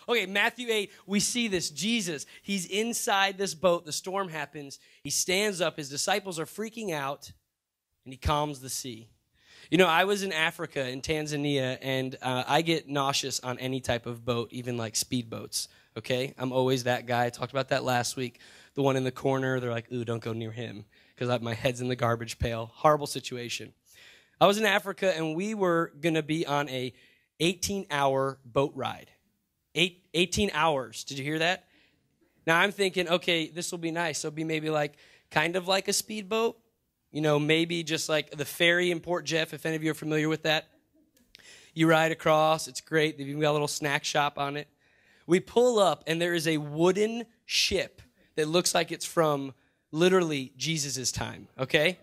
Okay, Matthew 8, we see this. Jesus, he's inside this boat. The storm happens. He stands up. His disciples are freaking out, and he calms the sea. You know, I was in Africa, in Tanzania, and I get nauseous on any type of boat, even like speedboats, okay? I'm always that guy. I talked about that last week. The one in the corner, they're like, ooh, don't go near him, because my head's in the garbage pail. Horrible situation. I was in Africa, and we were going to be on a 18-hour boat ride. 18 hours. Did you hear that? Now, I'm thinking, okay, this will be nice. It'll be maybe like kind of like a speedboat. You know, maybe just like the ferry in Port Jeff, if any of you are familiar with that. You ride across. It's great. They've even got a little snack shop on it. We pull up, and there is a wooden ship that looks like it's from literally Jesus' time, okay?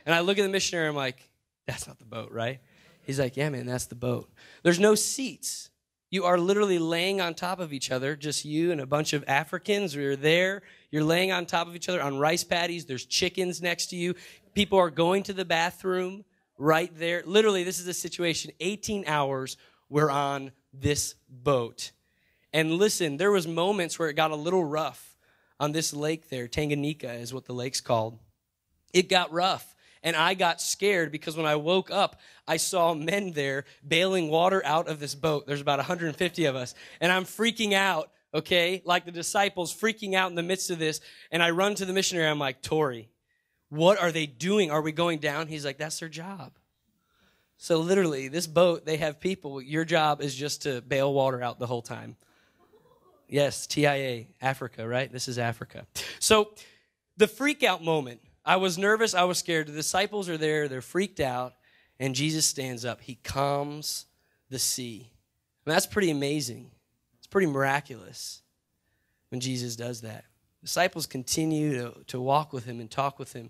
And I look at the missionary, I'm like, that's not the boat, right? He's like, yeah, man, that's the boat. There's no seats. You are literally laying on top of each other, just you and a bunch of Africans. You're there. You're laying on top of each other on rice paddies. There's chickens next to you. People are going to the bathroom right there. Literally, this is a situation. 18 hours, we're on this boat. And listen, there was moments where it got a little rough on this lake there. Tanganyika is what the lake's called. It got rough. And I got scared because when I woke up, I saw men there bailing water out of this boat. There's about 150 of us. And I'm freaking out, okay, like the disciples freaking out in the midst of this. And I run to the missionary. I'm like, Tori, what are they doing? Are we going down? He's like, that's their job. So literally, this boat, they have people. Your job is just to bail water out the whole time. Yes, TIA, Africa, right? This is Africa. So the freak out moment. I was nervous. I was scared. The disciples are there. They're freaked out. And Jesus stands up. He calms the sea. I mean, that's pretty amazing. It's pretty miraculous when Jesus does that. Disciples continue to walk with him and talk with him.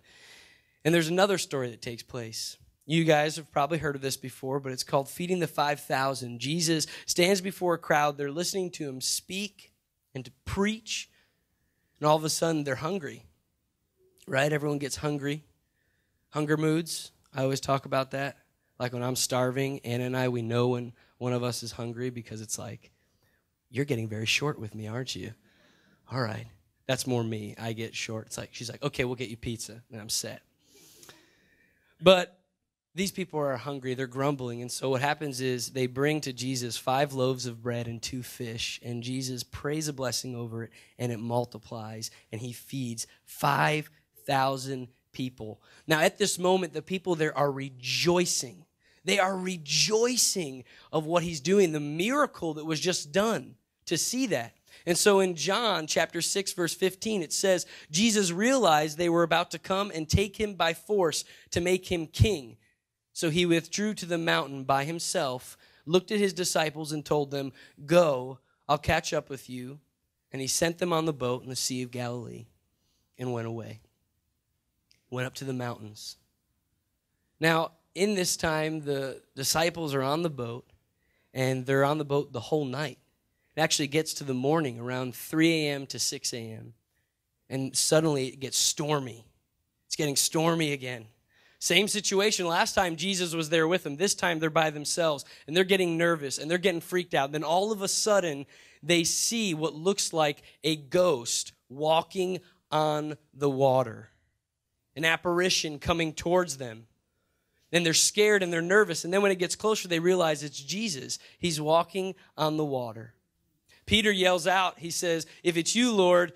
And there's another story that takes place. You guys have probably heard of this before, but it's called Feeding the 5,000. Jesus stands before a crowd. They're listening to him speak and to preach. And all of a sudden, they're hungry. Right? Everyone gets hungry. Hunger moods. I always talk about that. Like when I'm starving, Anna and I, we know when one of us is hungry because it's like, you're getting very short with me, aren't you? All right. That's more me. I get short. It's like, she's like, okay, we'll get you pizza. And I'm set. But these people are hungry. They're grumbling. And so what happens is they bring to Jesus 5 loaves of bread and 2 fish. And Jesus prays a blessing over it, and it multiplies. And he feeds 5,000 people. Now, at this moment, the people there are rejoicing. They are rejoicing of what he's doing, the miracle that was just done, to see that. And so in John chapter 6, verse 15, it says, Jesus realized they were about to come and take him by force to make him king. So he withdrew to the mountain by himself, looked at his disciples and told them, go, I'll catch up with you. And he sent them on the boat in the Sea of Galilee and went away. Went up to the mountains. Now, in this time, the disciples are on the boat, and they're on the boat the whole night. It actually gets to the morning, around 3 a.m. to 6 a.m., and suddenly it gets stormy. It's getting stormy again. Same situation. Last time Jesus was there with them. This time they're by themselves, and they're getting nervous, and they're getting freaked out. Then all of a sudden, they see what looks like a ghost walking on the water. An apparition coming towards them. Then they're scared and they're nervous. And then when it gets closer, they realize it's Jesus. He's walking on the water. Peter yells out. He says, if it's you, Lord,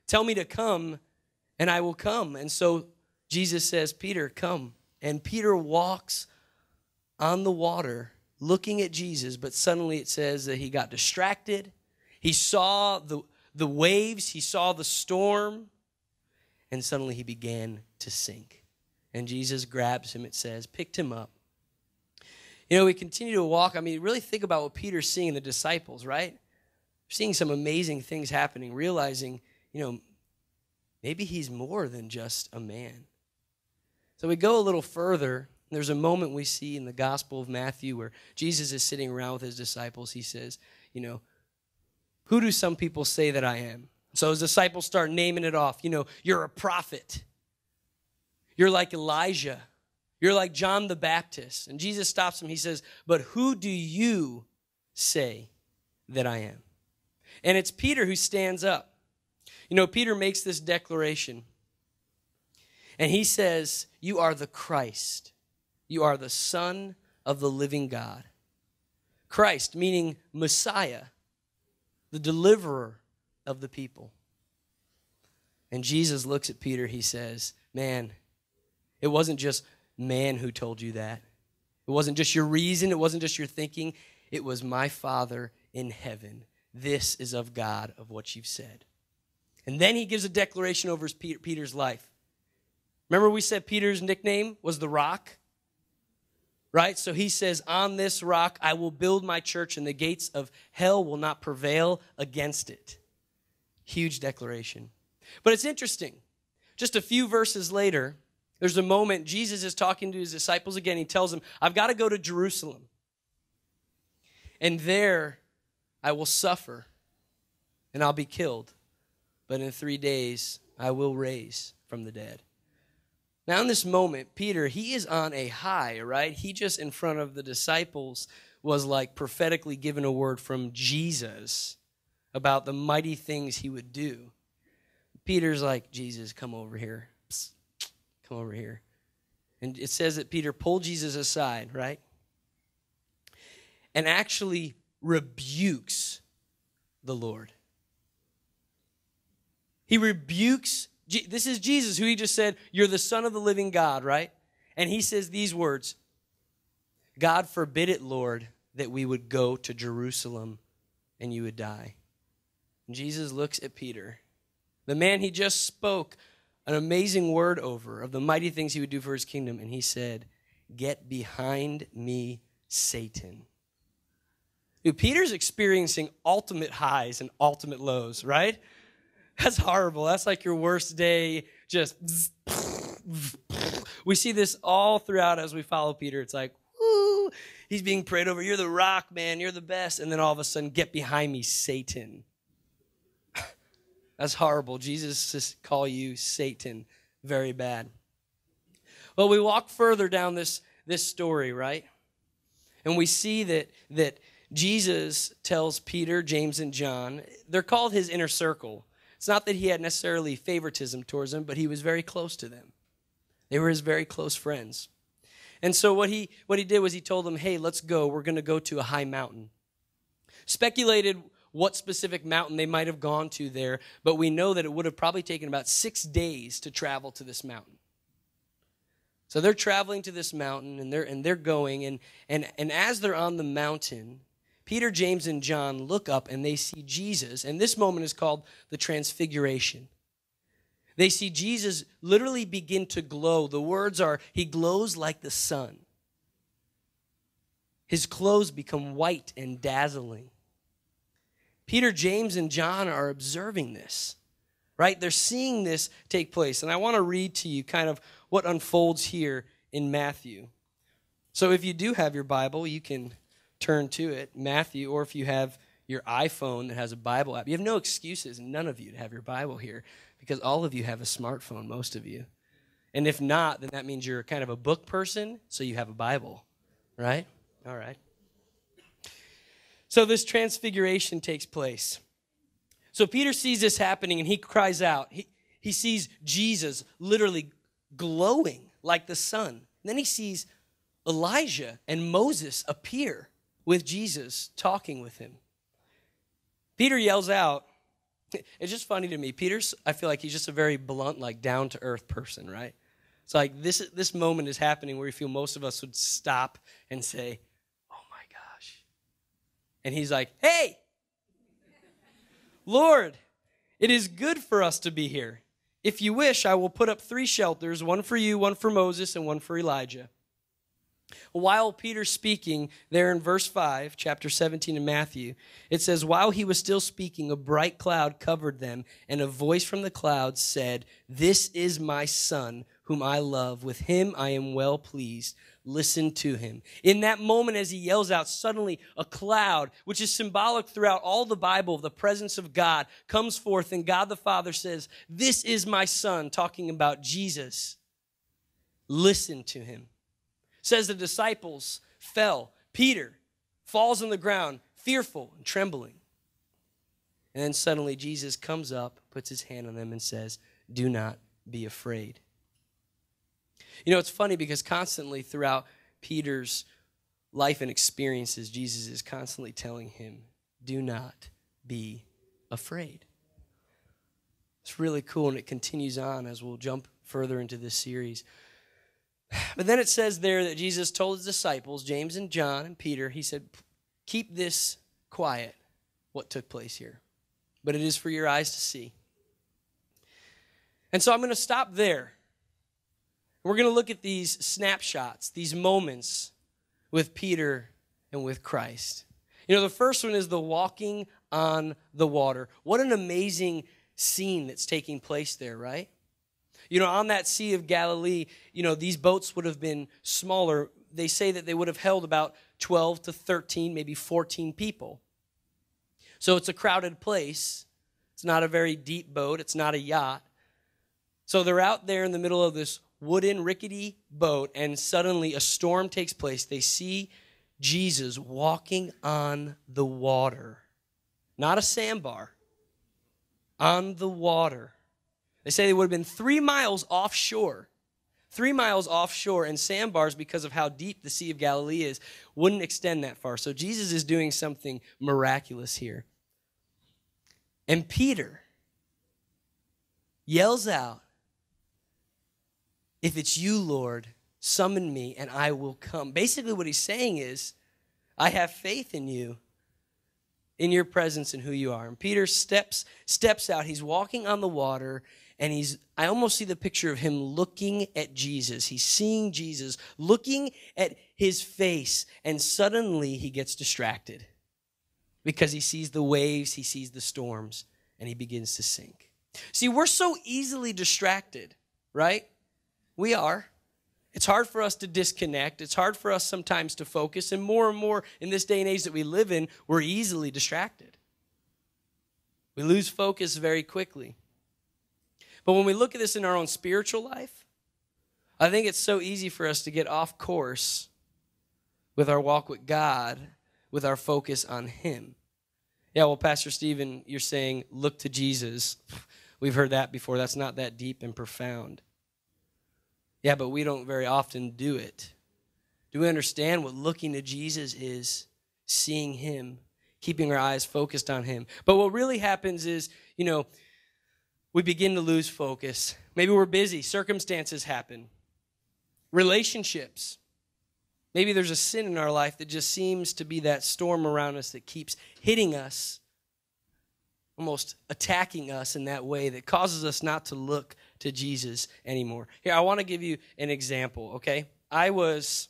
tell me to come and I will come. And so Jesus says, Peter, come. And Peter walks on the water looking at Jesus. But suddenly it says that he got distracted. He saw the waves. He saw the storm. And suddenly he began to sink. And Jesus grabs him, it says, picked him up. You know, we continue to walk. I mean, really think about what Peter's seeing in the disciples, right? Seeing some amazing things happening, realizing, you know, maybe he's more than just a man. So we go a little further. There's a moment we see in the Gospel of Matthew where Jesus is sitting around with his disciples. He says, you know, who do some people say that I am? So his disciples start naming it off. You know, you're a prophet. You're like Elijah. You're like John the Baptist. And Jesus stops him. He says, but who do you say that I am? And it's Peter who stands up. You know, Peter makes this declaration. And he says, "You are the Christ. You are the Son of the living God." Christ, meaning Messiah, the deliverer of the people. And Jesus looks at Peter, he says, "Man, it wasn't just man who told you that. It wasn't just your reason, it wasn't just your thinking. It was my Father in heaven. This is of God, of what you've said." And then he gives a declaration over Peter's life. Remember we said Peter's nickname was the Rock? Right? So he says, "On this rock I will build my church, and the gates of hell will not prevail against it." Huge declaration. But it's interesting. Just a few verses later, there's a moment, Jesus is talking to his disciples again. He tells them, "I've got to go to Jerusalem. And there I will suffer, and I'll be killed. But in 3 days I will raise from the dead." Now in this moment, Peter, he is on a high, right? He just in front of the disciples was like prophetically given a word from Jesus about the mighty things he would do. Peter's like, "Jesus, come over here. Psst, come over here." And it says that Peter pulled Jesus aside, right? And actually rebukes the Lord. He rebukes, this is Jesus who he just said, "You're the Son of the living God," right? And he says these words, "God forbid it, Lord, that we would go to Jerusalem and you would die." And Jesus looks at Peter, the man he just spoke an amazing word over of the mighty things he would do for his kingdom. And he said, "Get behind me, Satan." Dude, Peter's experiencing ultimate highs and ultimate lows, right? That's horrible. That's like your worst day. Just we see this all throughout as we follow Peter. It's like, woo, he's being prayed over. "You're the rock, man. You're the best." And then all of a sudden, "Get behind me, Satan." That's horrible. Jesus just call you Satan. Very bad. Well, we walk further down this story, right? And we see that Jesus tells Peter, James, and John, they're called his inner circle. It's not that he had necessarily favoritism towards them, but he was very close to them. They were his very close friends. And so what he did was he told them, "Hey, let's go. We're going to go to a high mountain." Speculated what specific mountain they might have gone to there, but we know that it would have probably taken about 6 days to travel to this mountain. So they're traveling to this mountain, and they're going, and as they're on the mountain, Peter, James, and John look up and they see Jesus, and this moment is called the Transfiguration. They see Jesus literally begin to glow. The words are, he glows like the sun. His clothes become white and dazzling. Peter, James, and John are observing this, right? They're seeing this take place. And I want to read to you kind of what unfolds here in Matthew. So if you do have your Bible, you can turn to it, Matthew, or if you have your iPhone that has a Bible app. You have no excuses, none of you, to have your Bible here, because all of you have a smartphone, most of you. And if not, then that means you're kind of a book person, so you have a Bible, right? All right. So this transfiguration takes place. So Peter sees this happening, and he cries out. He sees Jesus literally glowing like the sun. And then he sees Elijah and Moses appear with Jesus, talking with him. Peter yells out. It's just funny to me. Peter's, I feel like he's just a very blunt, like down-to-earth person, right? It's like this moment is happening where we feel most of us would stop and say, "Oh my gosh." And he's like, "Hey, Lord, it is good for us to be here. If you wish, I will put up 3 shelters, one for you, one for Moses, and one for Elijah." While Peter's speaking, there in verse 5, chapter 17 in Matthew, it says, "While he was still speaking, a bright cloud covered them, and a voice from the cloud said, 'This is my son, whom I love. With him I am well pleased. Listen to him.'" In that moment, as he yells out, suddenly a cloud, which is symbolic throughout all the Bible of the presence of God, comes forth, and God the Father says, "This is my son," talking about Jesus. Listen to him. Says the disciples fell. Peter falls on the ground, fearful and trembling. And then suddenly Jesus comes up, puts his hand on them, and says, do not be afraid. You know, it's funny because constantly throughout Peter's life and experiences, Jesus is constantly telling him, do not be afraid. It's really cool, and it continues on as we'll jump further into this series. But then it says there that Jesus told his disciples, James and John and Peter, he said, keep this quiet, what took place here. But it is for your eyes to see. And so I'm going to stop there. We're going to look at these snapshots, these moments with Peter and with Christ. You know, the first one is the walking on the water. What an amazing scene that's taking place there, right? You know, on that Sea of Galilee, you know, these boats would have been smaller. They say that they would have held about 12 to 13, maybe 14 people. So it's a crowded place. It's not a very deep boat. It's not a yacht. So they're out there in the middle of this wooden, rickety boat, and suddenly a storm takes place. They see Jesus walking on the water. Not a sandbar. On the water. They say they would have been 3 miles offshore. 3 miles offshore, and sandbars, because of how deep the Sea of Galilee is, wouldn't extend that far. So Jesus is doing something miraculous here. And Peter yells out, if it's you, Lord, summon me and I will come. Basically what he's saying is, I have faith in you, in your presence and who you are. And Peter steps out. He's walking on the water, and I almost see the picture of him looking at Jesus. He's seeing Jesus, looking at his face, and suddenly he gets distracted because he sees the waves, he sees the storms, and he begins to sink. See, we're so easily distracted, right? We are. It's hard for us to disconnect. It's hard for us sometimes to focus. And more in this day and age that we live in, we're easily distracted. We lose focus very quickly. But when we look at this in our own spiritual life, I think it's so easy for us to get off course with our walk with God, with our focus on him. Yeah, well, Pastor Stephen, you're saying, look to Jesus. We've heard that before. That's not that deep and profound. Yeah, but we don't very often do it. Do we understand what looking to Jesus is? Seeing him, keeping our eyes focused on him. But what really happens is, you know, we begin to lose focus. Maybe we're busy. Circumstances happen. Relationships. Maybe there's a sin in our life that just seems to be that storm around us that keeps hitting us, almost attacking us in that way that causes us not to look to Jesus anymore. Here, I want to give you an example, okay? I was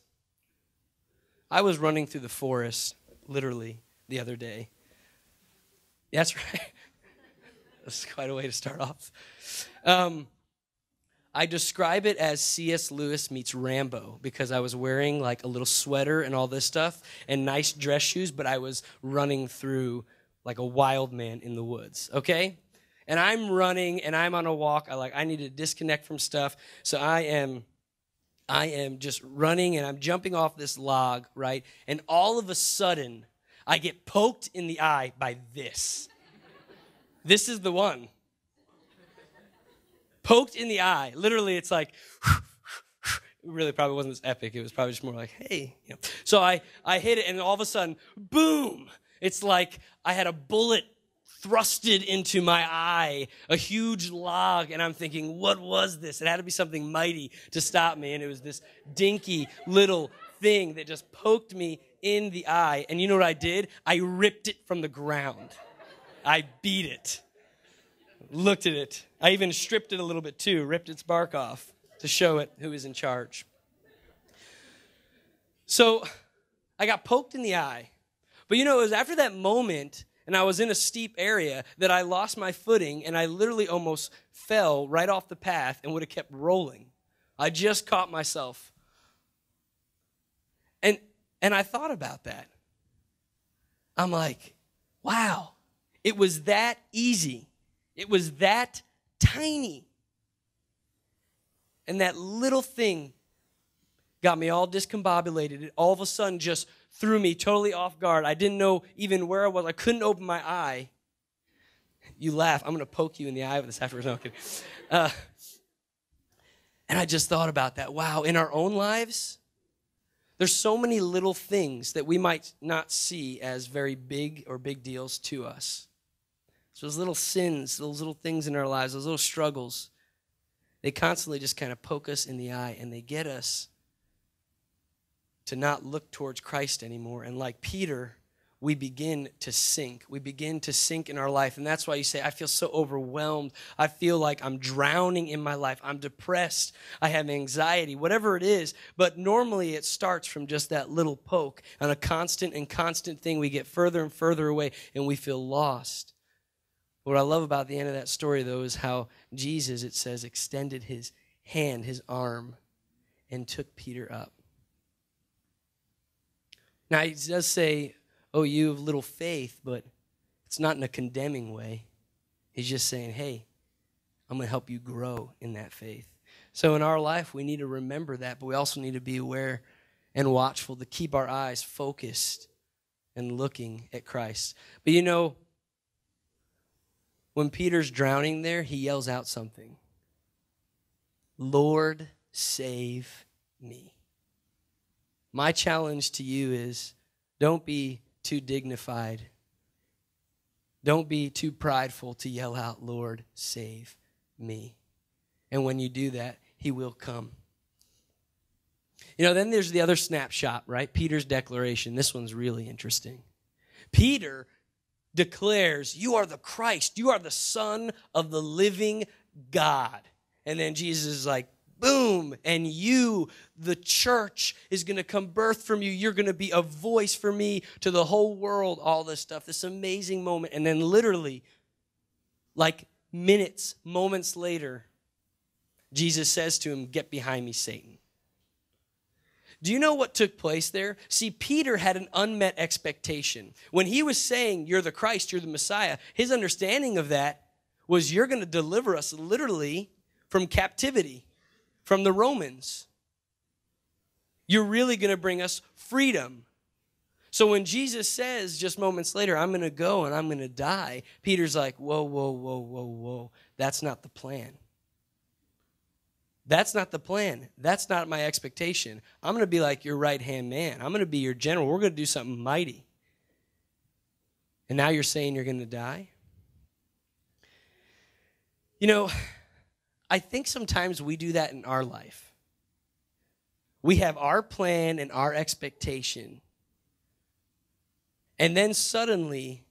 running through the forest, literally, the other day. That's right. That's quite a way to start off. I describe it as C.S. Lewis meets Rambo because I was wearing like a little sweater and all this stuff and nice dress shoes, but I was running through like a wild man in the woods, okay? And I'm running and I'm on a walk. I need to disconnect from stuff. So I am just running and I'm jumping off this log, right? And all of a sudden, I get poked in the eye by this. This is the one. Poked in the eye. Literally, it's like, it really probably wasn't as epic. It was probably just more like, hey. You know. So I hit it, and all of a sudden, boom. It's like I had a bullet thrusted into my eye, a huge log, and I'm thinking, what was this? It had to be something mighty to stop me, and it was this dinky little thing that just poked me in the eye. And you know what I did? I ripped it from the ground. I beat it. Looked at it. I even stripped it a little bit too, ripped its bark off to show it who is in charge. So I got poked in the eye. But you know, it was after that moment, and I was in a steep area, that I lost my footing, and I literally almost fell right off the path and would have kept rolling. I just caught myself. And I thought about that. I'm like, wow, it was that easy. It was that tiny. And that little thing got me all discombobulated. It all of a sudden just threw me totally off guard. I didn't know even where I was. I couldn't open my eye. You laugh. I'm going to poke you in the eye with this afterwards. No, I'm kidding. And I just thought about that. Wow, in our own lives, there's so many little things that we might not see as very big or big deals to us. So those little sins, those little things in our lives, those little struggles, they constantly just kind of poke us in the eye, and they get us to not look towards Christ anymore. And like Peter, we begin to sink. We begin to sink in our life. And that's why you say, I feel so overwhelmed. I feel like I'm drowning in my life. I'm depressed. I have anxiety, whatever it is. But normally it starts from just that little poke on a constant thing. We get further and further away, and we feel lost. What I love about the end of that story, though, is how Jesus, it says, extended his hand, his arm, and took Peter up. Now, he does say, oh, you have little faith, but it's not in a condemning way. He's just saying, hey, I'm going to help you grow in that faith. So in our life, we need to remember that, but we also need to be aware and watchful to keep our eyes focused and looking at Christ. But you know, when Peter's drowning there, he yells out something. Lord, save me. My challenge to you is don't be too dignified. Don't be too prideful to yell out, Lord, save me. And when you do that, he will come. You know, then there's the other snapshot, right? Peter's declaration. This one's really interesting. Peter declares, you are the Christ. You are the Son of the living God. And then Jesus is like, boom, and you, the church, is going to come birth from you. You're going to be a voice for me to the whole world, all this stuff, this amazing moment. And then literally, like moments later, Jesus says to him, get behind me, Satan. Do you know what took place there? See, Peter had an unmet expectation. When he was saying, you're the Christ, you're the Messiah, his understanding of that was you're going to deliver us literally from captivity. From the Romans. You're really going to bring us freedom. So when Jesus says just moments later, I'm going to go and I'm going to die, Peter's like, whoa. That's not the plan. That's not the plan. That's not my expectation. I'm going to be like your right-hand man. I'm going to be your general. We're going to do something mighty. And now you're saying you're going to die? You know, I think sometimes we do that in our life. We have our plan and our expectation. And then suddenly,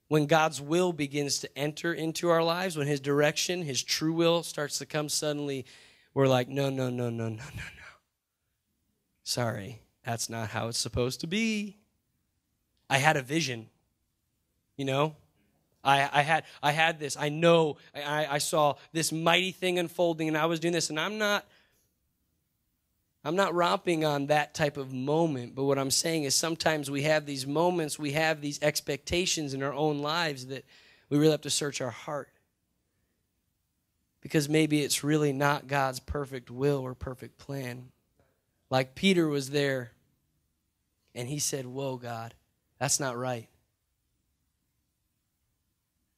when God's will begins to enter into our lives, when his direction, his true will starts to come, suddenly we're like, no. Sorry, that's not how it's supposed to be. I had a vision, you know? I had this. I know I saw this mighty thing unfolding, and I was doing this, and I'm not romping on that type of moment, but what I'm saying is sometimes we have these moments, we have these expectations in our own lives that we really have to search our heart. Because maybe it's really not God's perfect will or perfect plan. Like Peter was there, and he said, whoa, God, that's not right.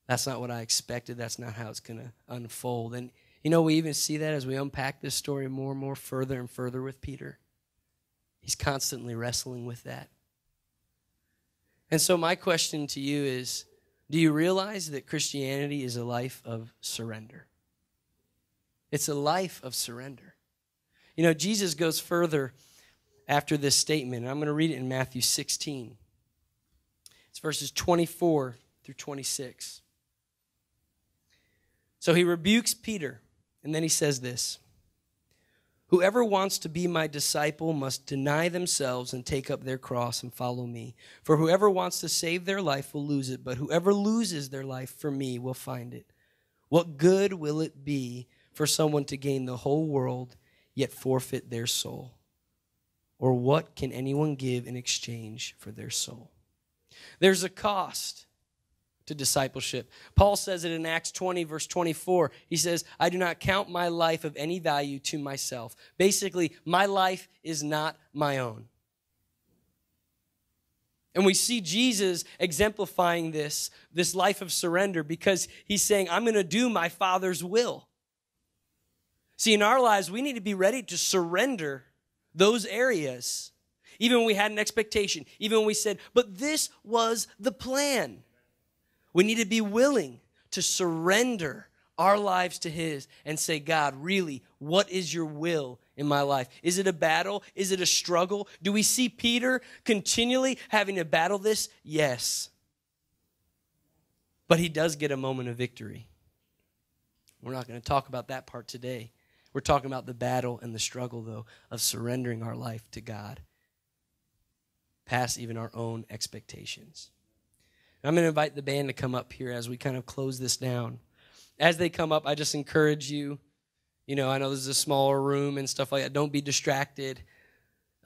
That's not what I expected. That's not how it's going to unfold. And, you know, we even see that as we unpack this story more and more, further and further with Peter. He's constantly wrestling with that. And so my question to you is, do you realize that Christianity is a life of surrender? It's a life of surrender. You know, Jesus goes further after this statement. I'm going to read it in Matthew 16. It's verses 24 through 26. So he rebukes Peter, and then he says this, whoever wants to be my disciple must deny themselves and take up their cross and follow me. For whoever wants to save their life will lose it, but whoever loses their life for me will find it. What good will it be for someone to gain the whole world, yet forfeit their soul? Or what can anyone give in exchange for their soul? There's a cost to discipleship. Paul says it in Acts 20, verse 24. He says, I do not count my life of any value to myself. Basically, my life is not my own. And we see Jesus exemplifying this life of surrender because he's saying, I'm going to do my Father's will. See, in our lives, we need to be ready to surrender those areas. Even when we had an expectation, even when we said, but this was the plan. We need to be willing to surrender our lives to his and say, God, really, what is your will in my life? Is it a battle? Is it a struggle? Do we see Peter continually having to battle this? Yes. But he does get a moment of victory. We're not going to talk about that part today. We're talking about the battle and the struggle, though, of surrendering our life to God, past even our own expectations. I'm going to invite the band to come up here as we kind of close this down. As they come up, I just encourage you, I know this is a smaller room and stuff like that. Don't be distracted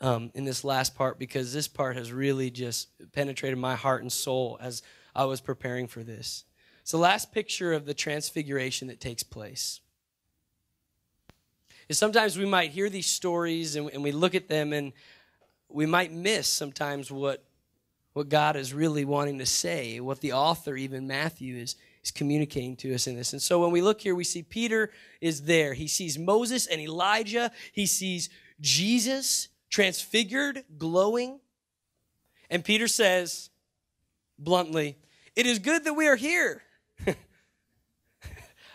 in this last part because this part has really just penetrated my heart and soul as I was preparing for this. It's the last picture of the transfiguration that takes place. And sometimes we might hear these stories and we look at them and we might miss sometimes what God is really wanting to say, what the author, even Matthew, is communicating to us in this. And so when we look here, we see Peter is there. He sees Moses and Elijah. He sees Jesus transfigured, glowing. And Peter says, bluntly, it is good that we are here.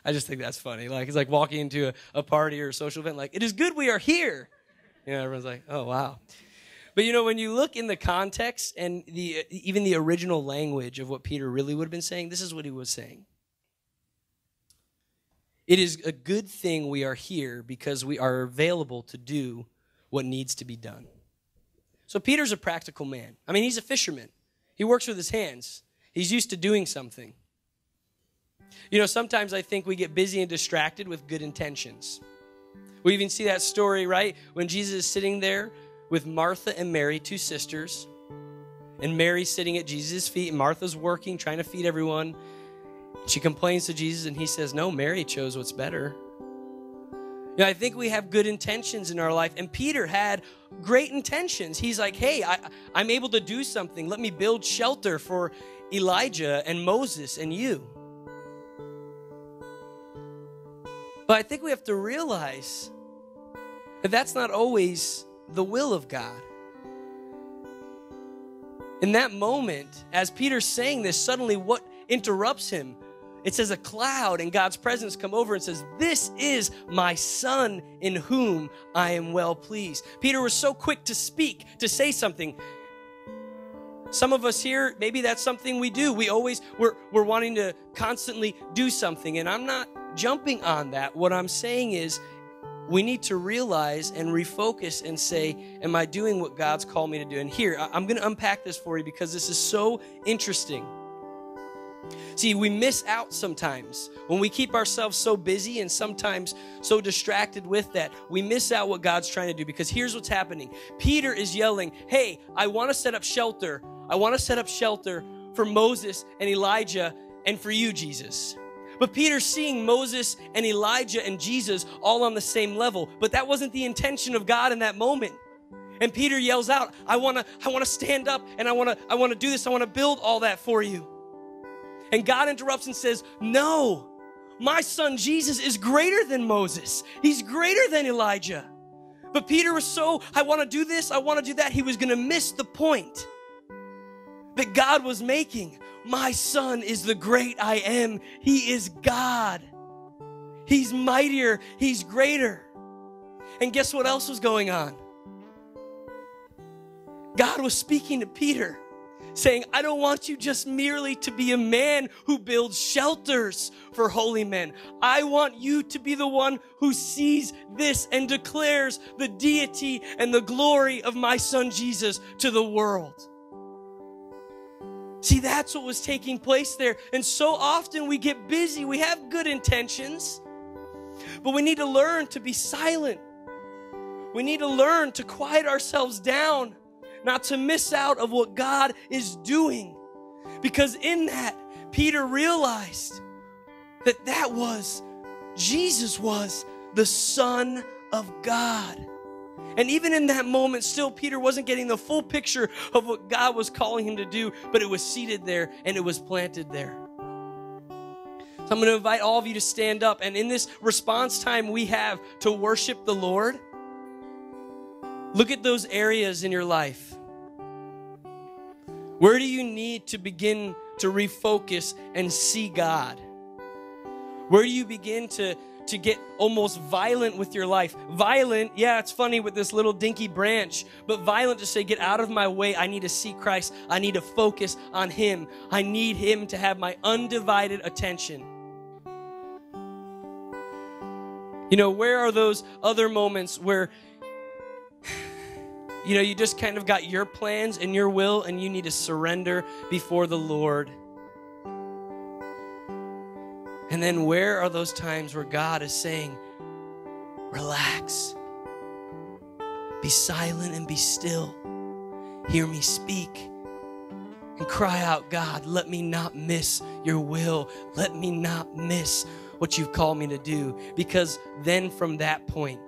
I just think that's funny. Like, it's like walking into a party or a social event, like, it is good we are here. Everyone's like, oh, wow. But, when you look in the context and even the original language of what Peter really would have been saying, this is what he was saying. It is a good thing we are here because we are available to do what needs to be done. So Peter's a practical man. He's a fisherman. He works with his hands. He's used to doing something. Sometimes I think we get busy and distracted with good intentions. We even see that story, right? When Jesus is sitting there with Martha and Mary, two sisters, and Mary's sitting at Jesus' feet, and Martha's working, trying to feed everyone. She complains to Jesus, and he says, no, Mary chose what's better. I think we have good intentions in our life, and Peter had great intentions. He's like, hey, I'm able to do something. Let me build shelter for Elijah and Moses and you. But I think we have to realize that that's not always the will of God. In that moment, as Peter's saying this, suddenly what interrupts him? It says a cloud and God's presence come over and says, this is my son in whom I am well pleased. Peter was so quick to speak, to say something. Some of us here, maybe that's something we do. We're wanting to constantly do something, and I'm not jumping on that. What I'm saying is, we need to realize and refocus and say, am I doing what God's called me to do? And here, I'm going to unpack this for you because this is so interesting. See, we miss out sometimes. When we keep ourselves so busy and sometimes so distracted with that, we miss out what God's trying to do because here's what's happening. Peter is yelling, hey, I want to set up shelter. I want to set up shelter for Moses and Elijah and for you, Jesus. But Peter's seeing Moses and Elijah and Jesus all on the same level. But that wasn't the intention of God in that moment. And Peter yells out, I want to stand up and I want to do this. I want to build all that for you. And God interrupts and says, no, my son Jesus is greater than Moses. He's greater than Elijah. But Peter was I want to do this, I want to do that. He was going to miss the point that God was making. My son is the great I am. He is God. He's mightier. He's greater. And guess what else was going on? God was speaking to Peter, saying, I don't want you just merely to be a man who builds shelters for holy men. I want you to be the one who sees this and declares the deity and the glory of my son Jesus to the world. See, that's what was taking place there. And so often we get busy. We have good intentions, but we need to learn to be silent. We need to learn to quiet ourselves down, not to miss out of what God is doing. Because in that, Peter realized that Jesus was the Son of God. And even in that moment, still Peter wasn't getting the full picture of what God was calling him to do, but it was seated there and it was planted there. So I'm going to invite all of you to stand up. And in this response time we have to worship the Lord, look at those areas in your life. Where do you need to begin to refocus and see God? Where do you begin to get almost violent with your life? Violent, yeah, it's funny with this little dinky branch, but violent to say, get out of my way. I need to see Christ. I need to focus on Him. I need Him to have my undivided attention. You know, where are those other moments where, you know, you just kind of got your plans and your will and you need to surrender before the Lord? And then where are those times where God is saying, relax, be silent and be still, hear me speak, and cry out, God, let me not miss your will. Let me not miss what you've called me to do. Because then from that point,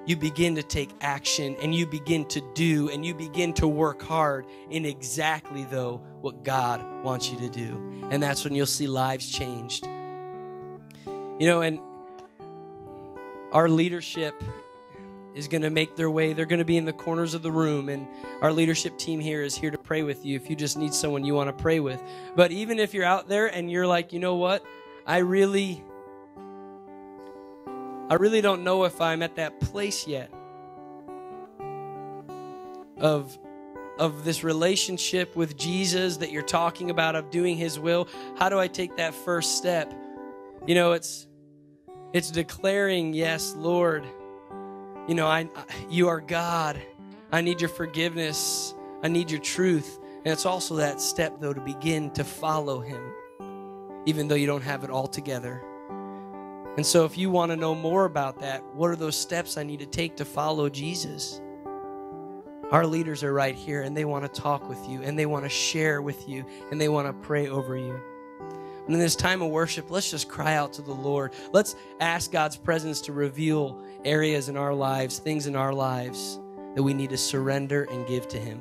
you begin to take action and you begin to do and you begin to work hard in exactly, though, what God wants you to do. And that's when you'll see lives changed. You know, and our leadership is going to make their way. They're going to be in the corners of the room, and our leadership team here is here to pray with you if you just need someone you want to pray with. But even if you're out there and you're like, you know what, I really don't know if I'm at that place yet of this relationship with Jesus that you're talking about, of doing His will. How do I take that first step? You know, it's declaring, yes, Lord, you know, you are God. I need your forgiveness. I need your truth. And it's also that step, though, to begin to follow Him, even though you don't have it all together. And so if you want to know more about that, what are those steps I need to take to follow Jesus? Our leaders are right here, and they want to talk with you, and they want to share with you, and they want to pray over you. And in this time of worship, let's just cry out to the Lord. Let's ask God's presence to reveal areas in our lives, things in our lives that we need to surrender and give to Him.